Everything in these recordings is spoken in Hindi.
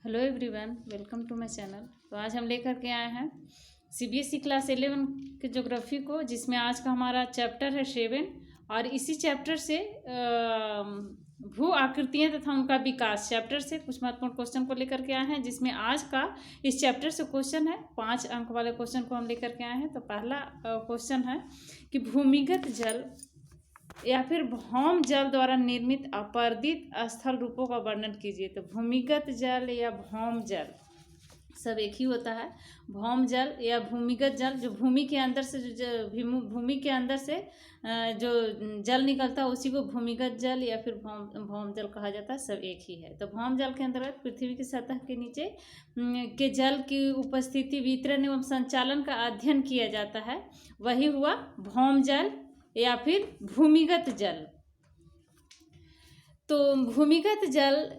Hello everyone, welcome to my channel. तो आज हम लेकर के आए हैं सीबीएसई क्लास 11 के ज्योग्राफी को, जिसमें आज का हमारा चैप्टर है 7। और इसी चैप्टर से भू आकृतियां तथा उनका विकास चैप्टर से कुछ महत्वपूर्ण क्वेश्चन को लेकर के आए हैं, जिसमें आज का इस चैप्टर से क्वेश्चन है 5 अंक वाले क्वेश्चन को हम लेकर के आए हैं। तो पहला क्वेश्चन है कि भूमिगत जल या फिर भौम जल द्वारा निर्मित अपर्दित स्थल रूपों का वर्णन कीजिए। तो भूमिगत जल या भौम जल सब एक ही होता है। भौम जल या भूमिगत जल, जो भूमि के अंदर से भूमि के अंदर से जो जल निकलता है उसी को भूमिगत जल या फिर भौम जल कहा जाता है। सब एक ही है। तो भौम जल के अंतर्गत पृथ्वी की सतह के नीचे के जल की उपस्थिति, वितरण एवं संचालन का अध्ययन किया जाता है। वही हुआ भौम जल या फिर भूमिगत जल। तो भूमिगत जल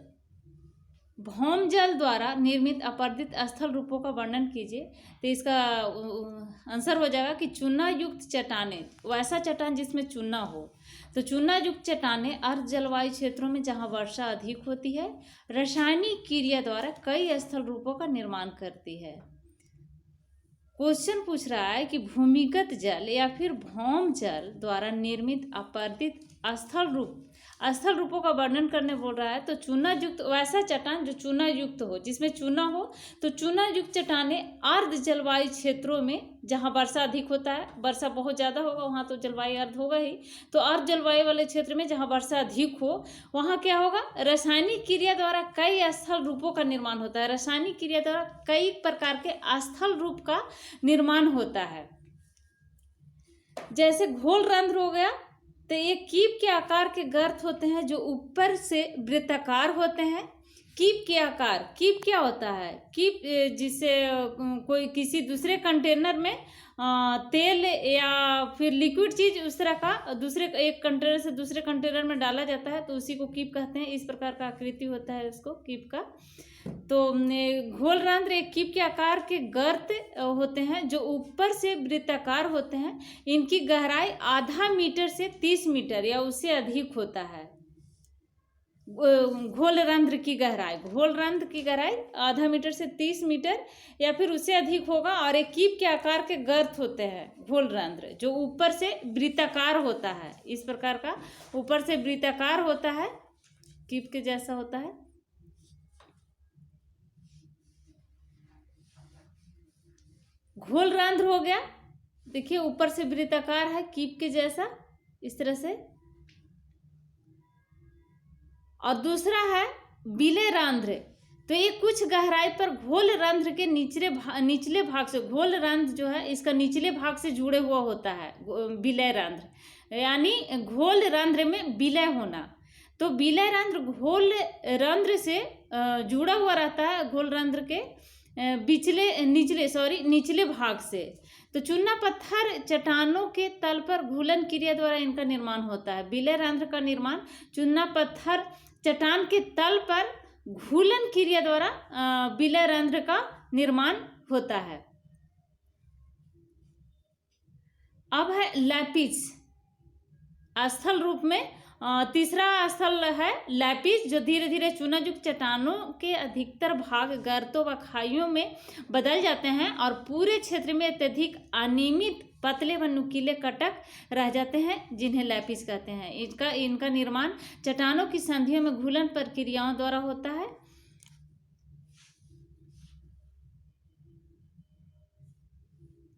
भौम जल द्वारा निर्मित अपर्दित स्थल रूपों का वर्णन कीजिए। तो इसका आंसर हो जाएगा कि चूना युक्त चट्टानें, वैसा चट्टान जिसमें चूना हो। तो चूना युक्त चट्टानें अर्ध जलवायु क्षेत्रों में जहां वर्षा अधिक होती है, रासायनिक क्रिया द्वारा कई स्थल रूपों का निर्माण करती है। क्वेश्चन पूछ रहा है कि भूमिगत जल या फिर भौम जल द्वारा निर्मित अपर्दित स्थल रूपों का वर्णन करने बोल रहा है। तो चूना युक्त वैसा चट्टान जो चूना युक्त हो, जिसमें चूना हो। तो चूना युक्त चट्टानें अर्ध जलवायु क्षेत्रों में जहां वर्षा अधिक होता है, वर्षा बहुत ज़्यादा होगा वहां तो जलवायु अर्ध होगा ही। तो अर्ध जलवायु वाले क्षेत्र में जहां वर्षा अधिक हो वहां क्या होगा, रासायनिक क्रिया द्वारा कई स्थल रूपों का निर्माण होता है। रासायनिक क्रिया द्वारा कई प्रकार के स्थल रूप का निर्माण होता है। जैसे घोल रंध्र हो गया, तो ये कीप के आकार के गर्त होते हैं जो ऊपर से वृत्ताकार होते हैं। कीप के आकार, कीप क्या होता है? कीप जिसे कोई किसी दूसरे कंटेनर में तेल या फिर लिक्विड चीज उस तरह का दूसरे एक कंटेनर से दूसरे कंटेनर में डाला जाता है, तो उसी को कीप कहते हैं। इस प्रकार का आकृति होता है उसको कीप का। तो घोल रंध्र एक कीप के आकार के गर्त होते हैं जो ऊपर से वृत्ताकार होते हैं। इनकी गहराई आधा मीटर से 30 मीटर या उससे अधिक होता है। घोल रंध्र की गहराई आधा मीटर से 30 मीटर या फिर उससे अधिक होगा। और एक कीप के आकार के गर्त होते हैं घोल रंध्र, जो ऊपर से वृत्ताकार होता है। इस प्रकार का ऊपर से वृत्ताकार होता है, कीप के जैसा होता है। घोल रंध्र हो गया, देखिए ऊपर से वृत्ताकार है कीप के जैसा, इस तरह से। और दूसरा है बिले रंध्र। तो ये कुछ गहराई पर घोल रंध्र के निचले भाग से, घोल रंध्र जो है इसका निचले भाग से जुड़े हुआ होता है विलय रंध्र, यानी घोल रंध्र में विलय होना। तो विलय रंध्र घोल रंध्र से जुड़ा हुआ रहता है, घोल रंध्र के निचले भाग से। तो चूना पत्थर चट्टानों के तल पर घूलन क्रिया द्वारा इनका निर्माण होता है। विलय रंध्र का निर्माण चूना पत्थर चट्टान के तल पर घूलन क्रिया द्वारा विलय रंध्र का निर्माण होता है। अब है लैपिस स्थल रूप में। तीसरा स्थल है लैपिस, जो धीरे धीरे चूना युक्त चट्टानों के अधिकतर भाग गर्तों व खाइयों में बदल जाते हैं और पूरे क्षेत्र में अत्यधिक अनियमित पतले व नुकीले कटक रह जाते हैं, जिन्हें लैपिस कहते हैं। इनका निर्माण चट्टानों की संधियों में घूलन प्रक्रियाओं द्वारा होता है।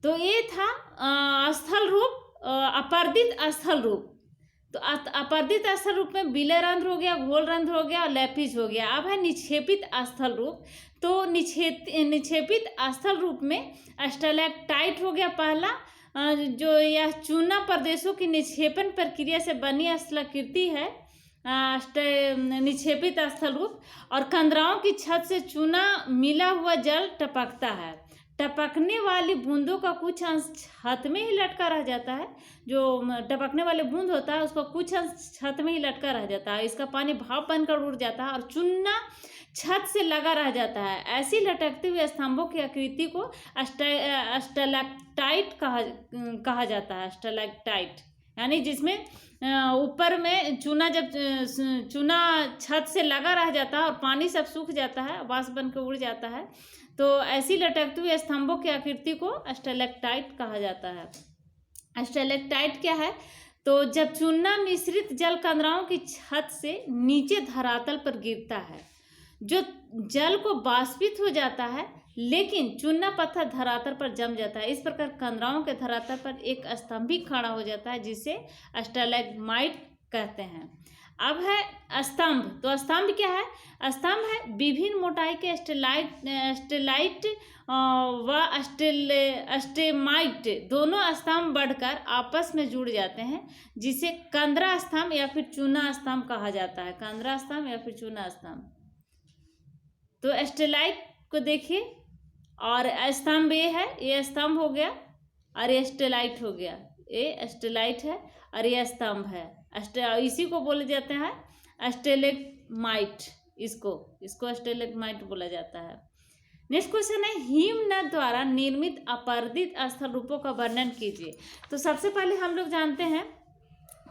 तो ये था स्थल रूप, अपर्दित स्थल रूप। तो अपर्दित स्थल रूप में विलय रंध्र हो गया, घोल रंध्र हो गया और लैपिस हो गया। अब है निक्षेपित स्थल रूप। तो निक्षेपित स्थल रूप में स्टैलेक्टाइट हो गया पहला, जो यह चूना प्रदेशों की निक्षेपण प्रक्रिया से बनी स्थलाकृति है, निक्षेपित स्थल रूप। और कंदराओं की छत से चूना मिला हुआ जल टपकता है। टपकने वाली बूंदों का कुछ अंश छत में ही लटका रह जाता है। जो टपकने वाले बूंद होता है उसका कुछ अंश छत में ही लटका रह जाता है। इसका पानी भाप बनकर उड़ जाता है और चूना छत से लगा रह जाता है। ऐसी लटकते हुए स्तंभों की आकृति को स्टैलेक्टाइट कहा जाता है। स्टैलेक्टाइट यानी जिसमें ऊपर में चूना, जब चूना छत से लगा रह जाता है और पानी सब सूख जाता है, वाष्प बन के उड़ जाता है, तो ऐसी लटकती हुई स्तंभों की आकृति को स्टेलेक्टाइट कहा जाता है। स्टेलेक्टाइट क्या है? तो जब चूना मिश्रित जल कंदराओं की छत से नीचे धरातल पर गिरता है, जो जल को वाष्पित हो जाता है, लेकिन चूना पत्थर धरातल पर जम जाता है। इस प्रकार कंदराओं के धरातल पर एक स्तंभ भी खड़ा हो जाता है, जिसे स्टैलेग्माइट कहते हैं। अब है स्तंभ। तो स्तंभ क्या है? स्तंभ है विभिन्न मोटाई के स्टेलाइट व स्टेमाइट दोनों स्तंभ बढ़कर आपस में जुड़ जाते हैं, जिसे कंदरा स्तंभ या फिर चूना स्तंभ कहा जाता है। कंदरा स्तंभ या फिर चूना स्तंभ। तो स्टेलाइट को देखिए, और स्तंभ ये है, ये स्तंभ हो गया और ये स्टेलाइट हो गया। ये स्टेलाइट है और ये स्तंभ है। इसी को बोले जाते हैं स्टेलेग्माइट। इसको स्टेलेग्माइट बोला जाता है। नेक्स्ट क्वेश्चन है, हिमनद द्वारा निर्मित अपर्दित स्थल रूपों का वर्णन कीजिए। तो सबसे पहले हम लोग जानते हैं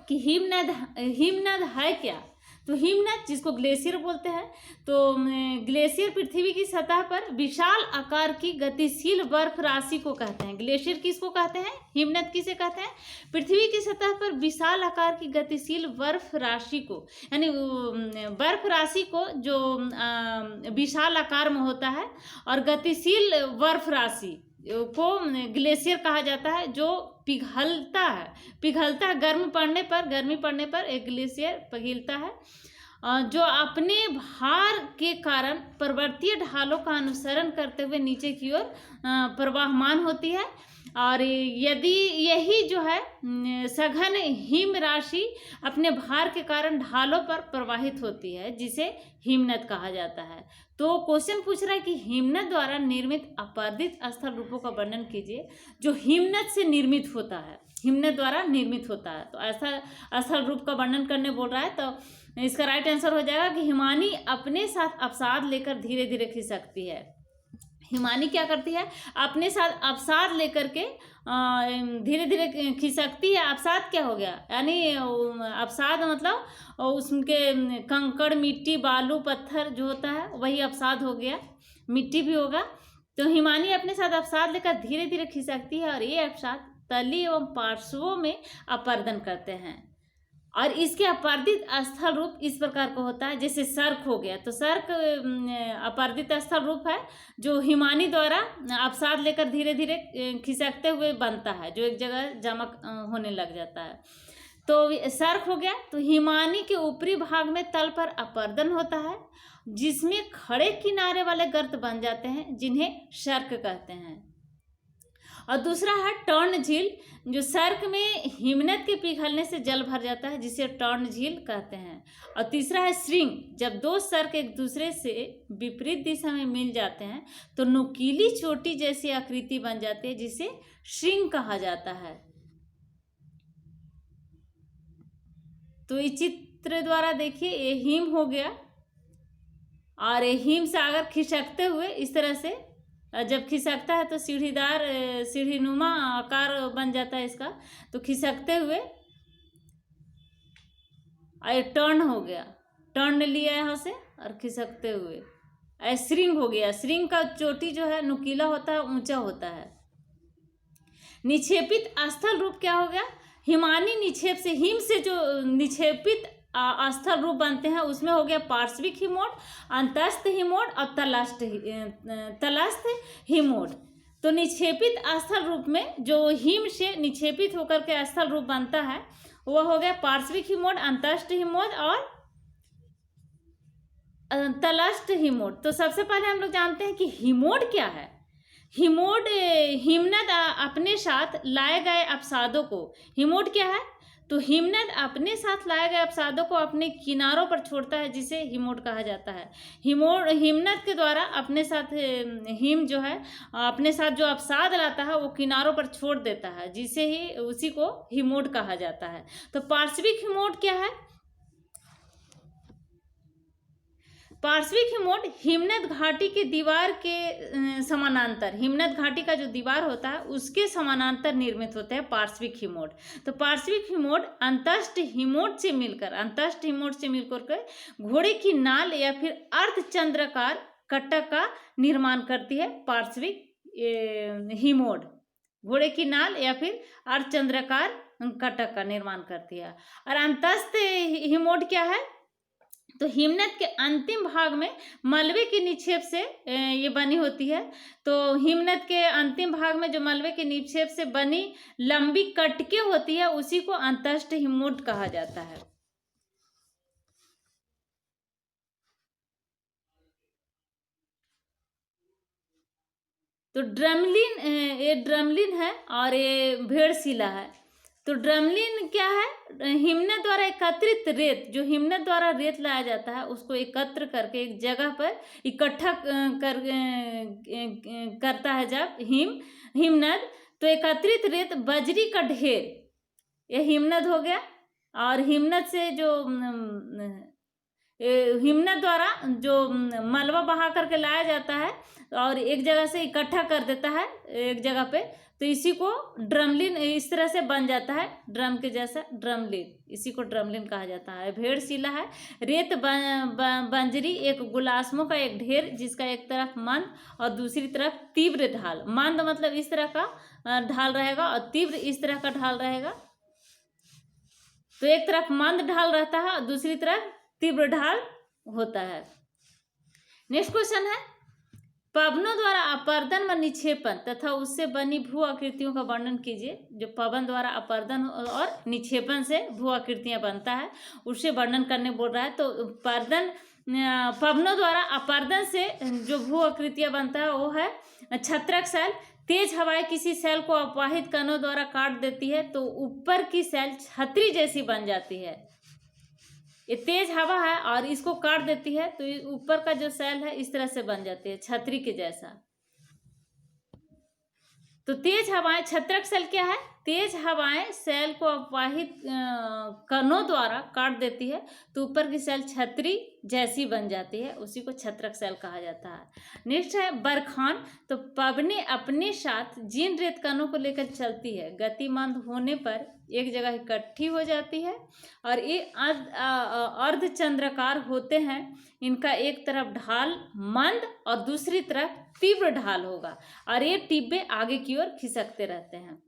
कि हिमनद है क्या। तो हिमनद, जिसको ग्लेशियर बोलते हैं, तो ग्लेशियर पृथ्वी की सतह पर विशाल आकार की गतिशील बर्फ राशि को कहते हैं। ग्लेशियर किसको कहते हैं? हिमनद किसे कहते हैं? पृथ्वी की सतह पर विशाल आकार की गतिशील बर्फ राशि को, यानी बर्फ राशि को जो विशाल आकार में होता है, और गतिशील बर्फ राशि को ग्लेशियर कहा जाता है, जो पिघलता है गर्मी पड़ने पर एक ग्लेशियर पिघलता है, जो अपने भार के कारण पर्वतीय ढालों का अनुसरण करते हुए नीचे की ओर प्रवाहमान होती है। और यदि यही जो है सघन हिम राशि अपने भार के कारण ढालों पर प्रवाहित होती है, जिसे हिमनद कहा जाता है। तो क्वेश्चन पूछ रहा है कि हिमनद द्वारा निर्मित अपर्दित स्थल रूपों का वर्णन कीजिए, जो हिमनद से निर्मित होता है, हिमनद द्वारा निर्मित होता है। तो ऐसा स्थल रूप का वर्णन करने बोल रहा है, तो इसका राइट आंसर हो जाएगा कि हिमानी अपने साथ अवसाद लेकर धीरे धीरे खिसकती है। हिमानी क्या करती है? अपने साथ अवसाद लेकर के धीरे धीरे खिसकती है। अवसाद क्या हो गया? यानी अवसाद मतलब उसके कंकड़, मिट्टी, बालू, पत्थर जो होता है वही अवसाद हो गया, मिट्टी भी होगा। तो हिमानी अपने साथ अवसाद लेकर धीरे धीरे खिसकती है, और ये अवसाद तली एवं पार्श्वों में अपर्दन करते हैं। और इसके अपर्दित स्थल रूप इस प्रकार का होता है, जैसे सर्क हो गया। तो सर्क अपर्दित स्थल रूप है, जो हिमानी द्वारा अवसाद लेकर धीरे धीरे खिसकते हुए बनता है, जो एक जगह जमा होने लग जाता है। तो सर्क हो गया। तो हिमानी के ऊपरी भाग में तल पर अपर्दन होता है, जिसमें खड़े किनारे वाले गर्त बन जाते हैं, जिन्हें सर्क कहते हैं। और दूसरा है टर्न झील, जो सर्क में हिमनद के पिघलने से जल भर जाता है, जिसे टर्न झील कहते हैं। और तीसरा है श्रिंग, जब दो सर्क एक दूसरे से विपरीत दिशा में मिल जाते हैं तो नुकीली चोटी जैसी आकृति बन जाती है, जिसे श्रिंग कहा जाता है। तो इस चित्र द्वारा देखिए, ये हिम हो गया, और हिम से अगर खिसकते हुए इस तरह से जब खिसकता है तो सीढ़ीनुमा आकार बन जाता है इसका। तो खिसकते हुए टर्न हो गया, टर्न लिया यहाँ से, और खिसकते हुए श्रिंग हो गया। श्रिंग का चोटी जो है नुकीला होता है, ऊंचा होता है। निक्षेपित स्थल रूप क्या हो गया? हिमानी निक्षेप से, हिम से जो निक्षेपित स्थल रूप बनते हैं, उसमें हो गया पार्श्विक हिमोड, अंतस्थ हिमोड और तलस्थ हिमोड। तो निक्षेपित स्थल रूप में जो हिम से निक्षेपित होकर के स्थल रूप बनता है, वह हो गया पार्श्विक हिमोड, अंतस्थ हिमोड और तलस्थ हिमोड। तो सबसे पहले हम लोग जानते हैं कि हिमोड क्या है। हिमोड हिमनद अपने साथ लाए गए अवसादों को, हिमोड क्या है? तो हिमनद अपने साथ लाए गए अवसादों को अपने किनारों पर छोड़ता है, जिसे हिमोड कहा जाता है। हिमनद के द्वारा अपने साथ हिम जो है अपने साथ जो अवसाद लाता है वो किनारों पर छोड़ देता है, जिसे ही उसी को हिमोड कहा जाता है। तो पार्श्विक हिमोड क्या है? पार्श्विक हिमोड हिमनद घाटी के दीवार के समानांतर, हिमनद घाटी का जो दीवार होता है उसके समानांतर निर्मित होते हैं पार्श्विक हिमोड। तो पार्श्विक हिमोड अंतस्थ हिमोड से मिलकर के घोड़े की नाल या फिर अर्धचंद्राकार कटक का निर्माण करती है। पार्श्विक हिमोड घोड़े की नाल या फिर अर्धचंद्राकार कटक का निर्माण करती है। और अंतस्थ हिमोड क्या है? तो हिमनद के अंतिम भाग में मलबे के निक्षेप से ये बनी होती है। तो हिमनद के अंतिम भाग में जो मलबे के निक्षेप से बनी लंबी कटके होती है उसी को अंतस्थ हिमोड कहा जाता है। तो ड्रमलिन, ये ड्रमलिन है और ये भेड़शिला है। तो ड्रमलिन क्या है? हिमनद द्वारा एकत्रित रेत, जो हिमनद द्वारा रेत लाया जाता है उसको एकत्र करके एक जगह पर इकट्ठा करता है जब हिमनद, तो एकत्रित रेत बजरी का ढेर, यह हिमनद हो गया। और हिमनद से जो हिमनद द्वारा जो मलबा बहा करके लाया जाता है और एक जगह से इकट्ठा कर देता है एक जगह पे, तो इसी को ड्रमलिन, इस तरह से बन जाता है ड्रम के जैसा ड्रमलिन, इसी को ड्रमलिन कहा जाता है। भेड़शिला है रेत बंजरी, एक गुलास्मों का एक ढेर जिसका एक तरफ मंद और दूसरी तरफ तीव्र ढाल। मंद मतलब इस तरह का ढाल रहेगा और तीव्र इस तरह का ढाल रहेगा। तो एक तरफ मंद ढाल रहता है और दूसरी तरफ तीव्र ढाल होता है। नेक्स्ट क्वेश्चन है, पवनों द्वारा अपर्दन व निक्षेपण तथा उससे बनी भू आकृतियों का वर्णन कीजिए। जो पवन द्वारा अपर्दन और निक्षेपण से भू आकृतियां बनता है उससे वर्णन करने बोल रहा है। तो पवनों द्वारा अपर्दन से जो भू आकृतियां बनता है वो है छत्रक शैल। तेज हवाएं किसी शैल को अपवाहित कणों द्वारा काट देती है तो ऊपर की शैल छतरी जैसी बन जाती है। ये तेज हवा है और इसको काट देती है तो ऊपर का जो शैल है इस तरह से बन जाती है छतरी के जैसा। तो तेज हवाएं, छत्रक शैल क्या है? तेज हवाएं शैल को अपवाहित कणों द्वारा काट देती है तो ऊपर की शैल छतरी जैसी बन जाती है, उसी को छत्रक शैल कहा जाता है। नेक्स्ट है बरखान। तो पवने अपने साथ जिन रेत कणों को लेकर चलती है गतिमंद होने पर एक जगह इकट्ठी हो जाती है और ये अर्धचंद्राकार होते हैं। इनका एक तरफ ढाल मंद और दूसरी तरफ तीव्र ढाल होगा और ये टिब्बे आगे की ओर खिसकते रहते हैं।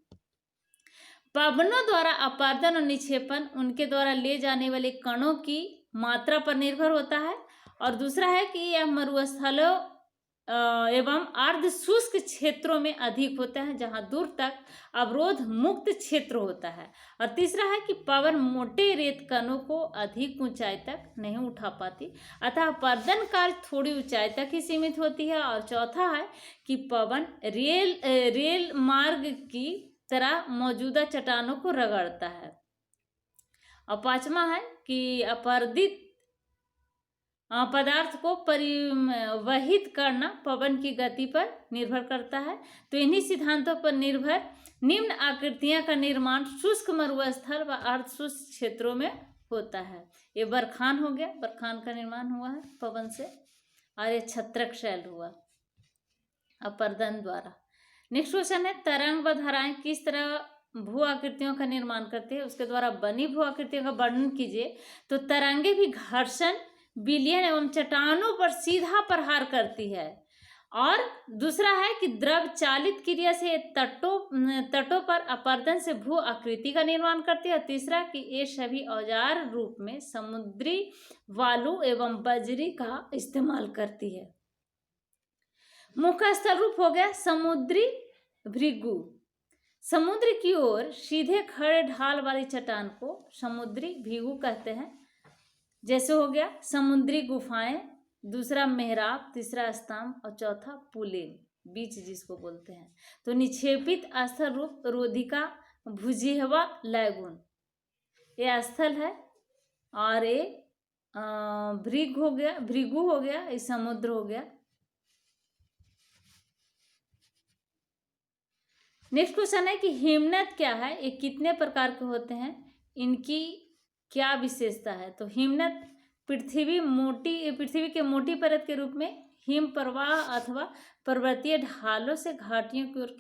पवनों द्वारा अपर्दन और निक्षेपण उनके द्वारा ले जाने वाले कणों की मात्रा पर निर्भर होता है। और दूसरा है कि यह मरुस्थलों एवं अर्ध शुष्क क्षेत्रों में अधिक होता है जहां दूर तक अवरोध मुक्त क्षेत्र होता है। और तीसरा है कि पवन मोटे रेत कणों को अधिक ऊंचाई तक नहीं उठा पाती, अतः अपर्दन कार्य थोड़ी ऊंचाई तक ही सीमित होती है। और चौथा है कि पवन रेल मार्ग की तरह मौजूदा चट्टानों को रगड़ता है। और पांचवा है कि अपर्दित पदार्थ को परिवहित करना पवन की गति पर निर्भर करता है। तो इन्हीं सिद्धांतों पर निर्भर निम्न आकृतियां का निर्माण शुष्क मरुस्थल व अर्ध शुष्क क्षेत्रों में होता है। ये बरखान हो गया, बरखान का निर्माण हुआ है पवन से। और ये छत्रक शैल हुआ अपर्दन द्वारा। नेक्स्ट क्वेश्चन है, तरंग व धाराएं किस तरह भू आकृतियों का निर्माण करते हैं, उसके द्वारा बनी भू आकृतियों का वर्णन कीजिए। तो तरंगे भी घर्षण, विलयन एवं चट्टानों पर सीधा प्रहार करती है। और दूसरा है कि द्रव चालित क्रिया से तटों पर अपर्दन से भू आकृति का निर्माण करती है। और तीसरा कि ये सभी औजार रूप में समुद्री बालू एवं बजरी का इस्तेमाल करती है। मुख्य स्थल रूप हो गया समुद्री भृगु। समुद्र की ओर सीधे खड़े ढाल वाली चट्टान को समुद्री भृगु कहते हैं। जैसे हो गया समुद्री गुफाएं, दूसरा मेहराब, तीसरा स्तंभ और चौथा पुलेन, बीच जिसको बोलते हैं। तो निक्षेपित स्थल रूप रोधिका भुजिहवा लैगून, ये स्थल है। और ये भृगु हो गया, ये समुद्र हो गया। नेक्स्ट क्वेश्चन है कि हिमनद क्या है, ये कितने प्रकार के होते हैं, इनकी क्या विशेषता है। तो हिमनद पृथ्वी के मोटी परत के रूप में हिम प्रवाह अथवा पर्वतीय ढालों से घाटियों की ओर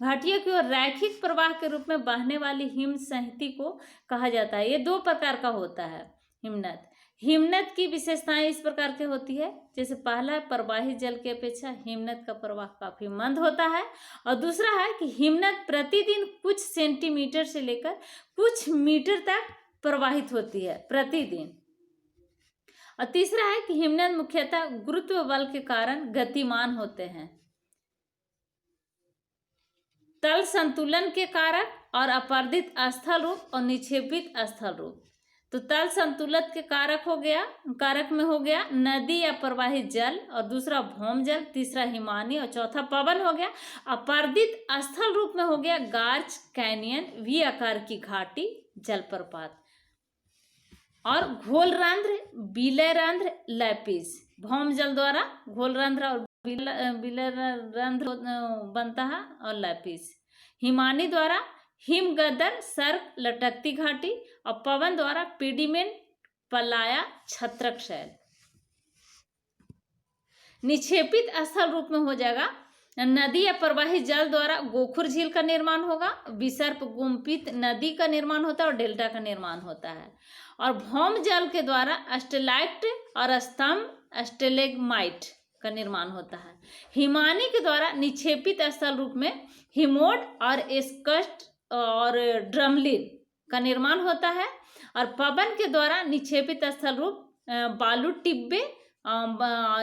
घाटियों की ओर रैखिक प्रवाह के रूप में बहने वाली हिम सहिति को कहा जाता है। ये 2 प्रकार का होता है हिमनद। हिमनद की विशेषताएं इस प्रकार के होती है, जैसे पहला प्रवाही जल की अपेक्षा हिमनद का प्रवाह काफी मंद होता है, और दूसरा है कि हिमनद प्रतिदिन कुछ सेंटीमीटर से लेकर कुछ मीटर तक प्रवाहित होती है प्रतिदिन। और तीसरा है कि हिमनद मुख्यतः गुरुत्व बल के कारण गतिमान होते हैं। तल संतुलन के कारक और अपर्दित स्थल रूप और निक्षेपित स्थल रूप। तो तल संतुलन के कारक में हो गया नदी या प्रवाहित जल, और दूसरा भौम जल, तीसरा हिमानी, और चौथा पवन हो गया। अपर्दित स्थल रूप में हो गया गार्ज, कैनियन, वी आकार की घाटी, जलप्रपात। और घोलरंध्र, विलयरंध्र, लैपिस। भौम जल द्वारा घोलरंध्र और विलयरंध्र बनता है, और लैपिस। हिमानी द्वारा हिमगदर, सर्क, लटकती घाटी, और पवन द्वारा पीडिमेंट, पलाया, छत्रक शैल। निक्षेपित स्थल रूप में हो जाएगा नदी या प्रवाहित जल द्वारा गोखुर झील का निर्माण होगा, विसर्प गुम्फित नदी का निर्माण होता है और डेल्टा का निर्माण होता है। और भौम जल के द्वारा स्टेलाइट और स्तंभ, स्टेलेग्माइट का निर्माण होता है। हिमानी के द्वारा निक्षेपित स्थल रूप में हिमोड और एस्कस्ट और ड्रमलिन का निर्माण होता है। और पवन के द्वारा निक्षेपित स्थल रूप बालू टिब्बे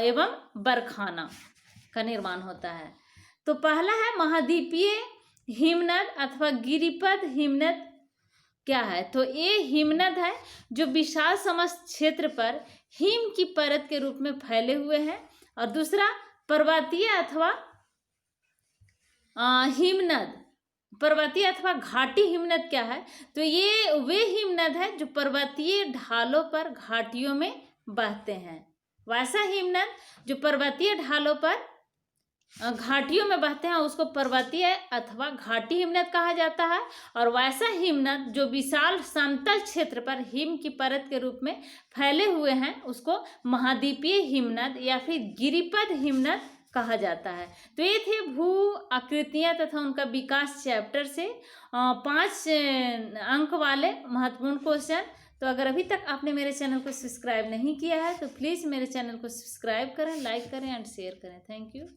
एवं बरखाना का निर्माण होता है। तो पहला है महाद्वीपीय हिमनद अथवा गिरिपद हिमनद क्या है? तो ये हिमनद है जो विशाल समस्त क्षेत्र पर हिम की परत के रूप में फैले हुए हैं। और दूसरा पर्वतीय अथवा हिमनद, पर्वतीय अथवा घाटी हिमनद क्या है? तो ये वे हिमनद है जो पर्वतीय ढालों पर घाटियों में बहते हैं। वैसा हिमनद जो पर्वतीय ढालों पर घाटियों में बहते हैं उसको पर्वतीय अथवा घाटी हिमनद कहा जाता है। और वैसा हिमनद जो विशाल समतल क्षेत्र पर हिम की परत के रूप में फैले हुए हैं उसको महाद्वीपीय हिमनद या फिर गिरिपद हिमनद कहा जाता है। तो ये थे भू आकृतियां तथा उनका विकास चैप्टर से 5 अंक वाले महत्वपूर्ण क्वेश्चन। तो अगर अभी तक आपने मेरे चैनल को सब्सक्राइब नहीं किया है तो प्लीज़ मेरे चैनल को सब्सक्राइब करें, लाइक करें एंड शेयर करें। Thank you.